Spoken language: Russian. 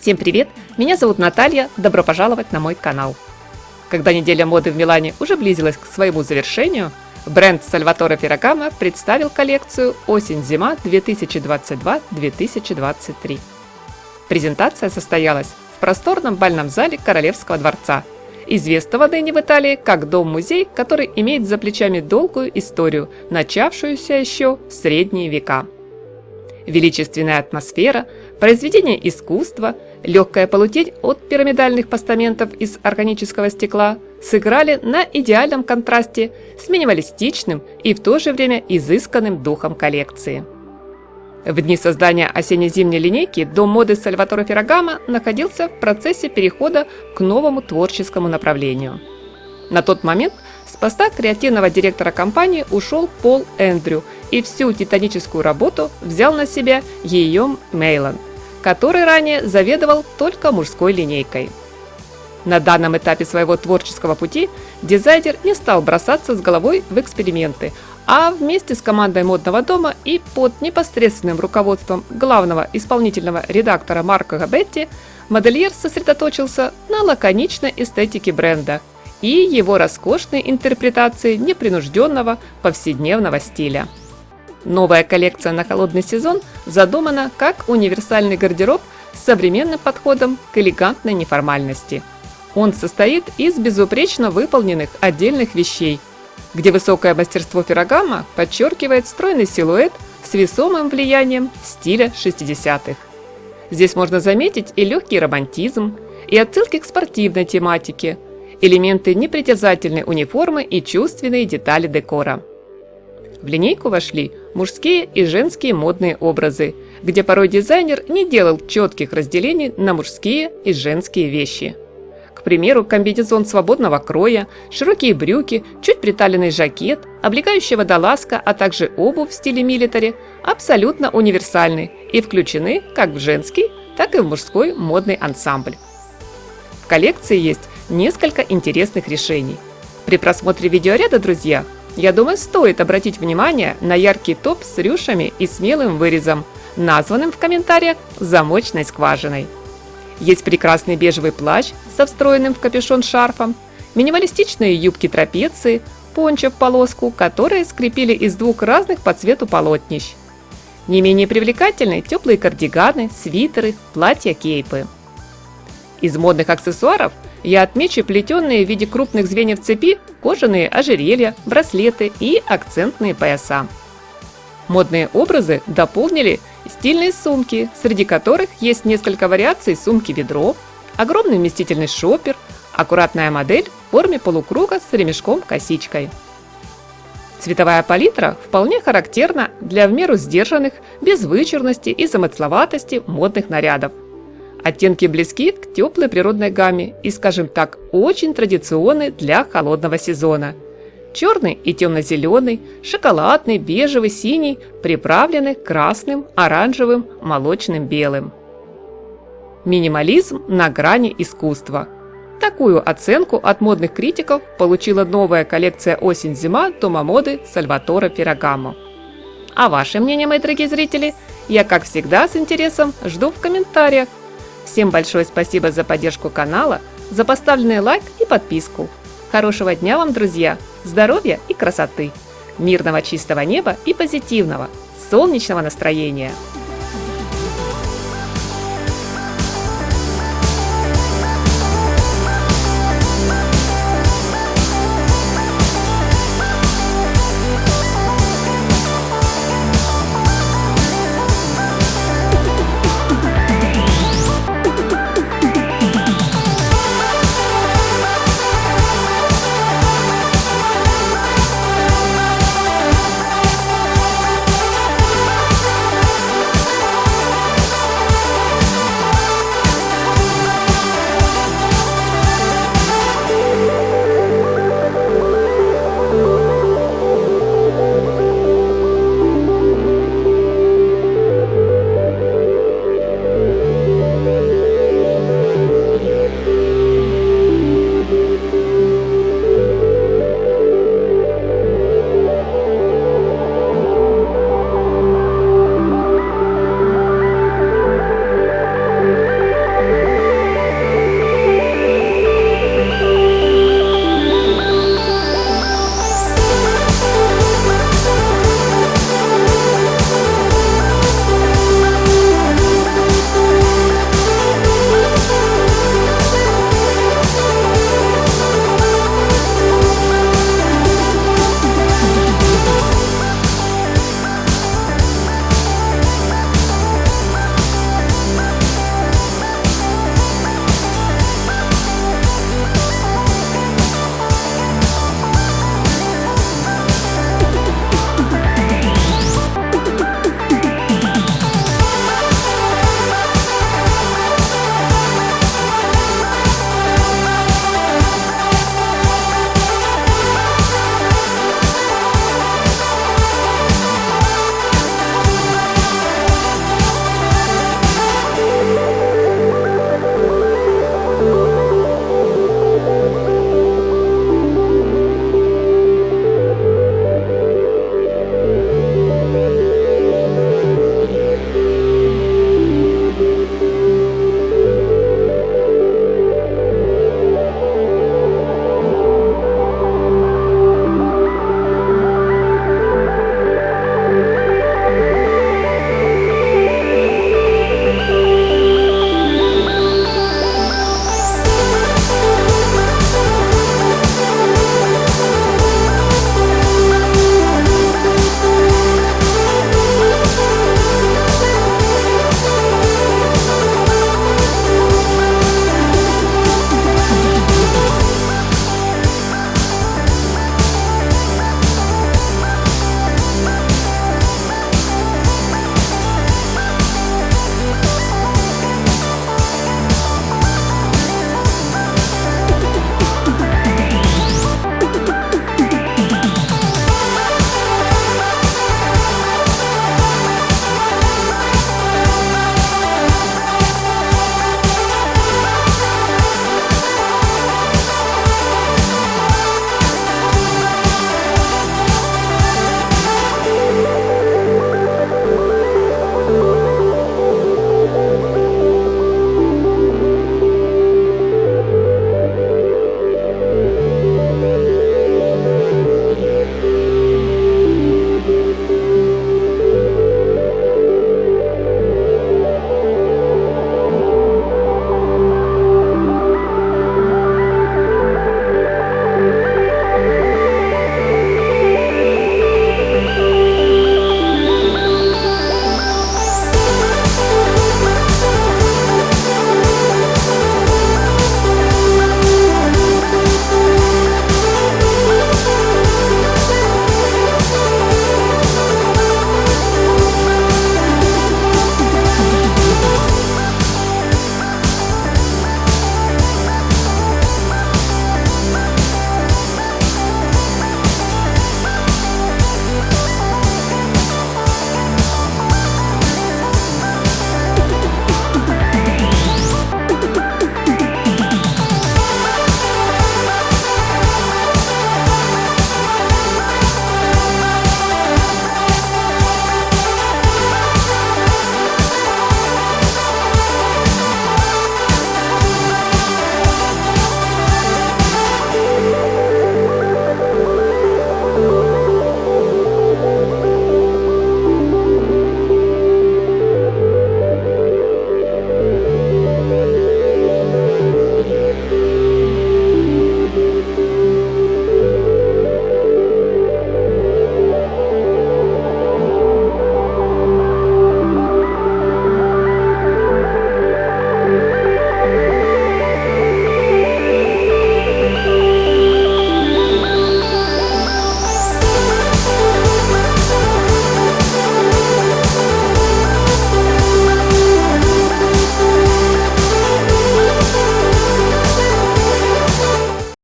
Всем привет! Меня зовут Наталья, добро пожаловать на мой канал. Когда неделя моды в Милане уже близилась к своему завершению, бренд Salvatore Ferragamo представил коллекцию «Осень-зима 2022-2023». Презентация состоялась в просторном бальном зале Королевского дворца, известного ныне в Италии как дом-музей, который имеет за плечами долгую историю, начавшуюся еще в средние века. Величественная атмосфера, произведения искусства, легкая полутень от пирамидальных постаментов из органического стекла сыграли на идеальном контрасте с минималистичным и в то же время изысканным духом коллекции. В дни создания осенне-зимней линейки дом моды Salvatore Ferragamo находился в процессе перехода к новому творческому направлению. На тот момент с поста креативного директора компании ушел Пол Эндрю, и всю титаническую работу взял на себя Гийом Мейлан, который ранее заведовал только мужской линейкой. На данном этапе своего творческого пути дизайнер не стал бросаться с головой в эксперименты, а вместе с командой модного дома и под непосредственным руководством главного исполнительного редактора Марко Габетти модельер сосредоточился на лаконичной эстетике бренда и его роскошной интерпретации непринужденного повседневного стиля. Новая коллекция на холодный сезон задумана как универсальный гардероб с современным подходом к элегантной неформальности. Он состоит из безупречно выполненных отдельных вещей, где высокое мастерство Ferragamo подчеркивает стройный силуэт с весомым влиянием стиля 60-х. Здесь можно заметить и легкий романтизм, и отсылки к спортивной тематике, элементы непритязательной униформы и чувственные детали декора. В линейку вошли мужские и женские модные образы, где порой дизайнер не делал четких разделений на мужские и женские вещи. К примеру, комбинезон свободного кроя, широкие брюки, чуть приталенный жакет, облегающая водолазка, а также обувь в стиле милитари абсолютно универсальны и включены как в женский, так и в мужской модный ансамбль. В коллекции есть несколько интересных решений. При просмотре видеоряда, друзья, я думаю, стоит обратить внимание на яркий топ с рюшами и смелым вырезом, названным в комментариях замочной скважиной. Есть прекрасный бежевый плащ со встроенным в капюшон шарфом, минималистичные юбки-трапеции, пончо в полоску, которые скрепили из двух разных по цвету полотнищ. Не менее привлекательны теплые кардиганы, свитеры, платья-кейпы. Из модных аксессуаров я отмечу плетеные в виде крупных звеньев цепи кожаные ожерелья, браслеты и акцентные пояса. Модные образы дополнили стильные сумки, среди которых есть несколько вариаций сумки-ведро, огромный вместительный шопер, аккуратная модель в форме полукруга с ремешком-косичкой. Цветовая палитра вполне характерна для в меру сдержанных, без вычурности и замысловатости модных нарядов. Оттенки близки к теплой природной гамме и, скажем так, очень традиционны для холодного сезона. Черный и темно-зеленый, шоколадный, бежевый, синий, приправлены красным, оранжевым, молочным, белым. Минимализм на грани искусства. Такую оценку от модных критиков получила новая коллекция «Осень-зима» дома моды Salvatore Ferragamo. А ваше мнение, мои дорогие зрители, я, как всегда, с интересом жду в комментариях. Всем большое спасибо за поддержку канала, за поставленный лайк и подписку. Хорошего дня вам, друзья, здоровья и красоты, мирного чистого неба и позитивного, солнечного настроения!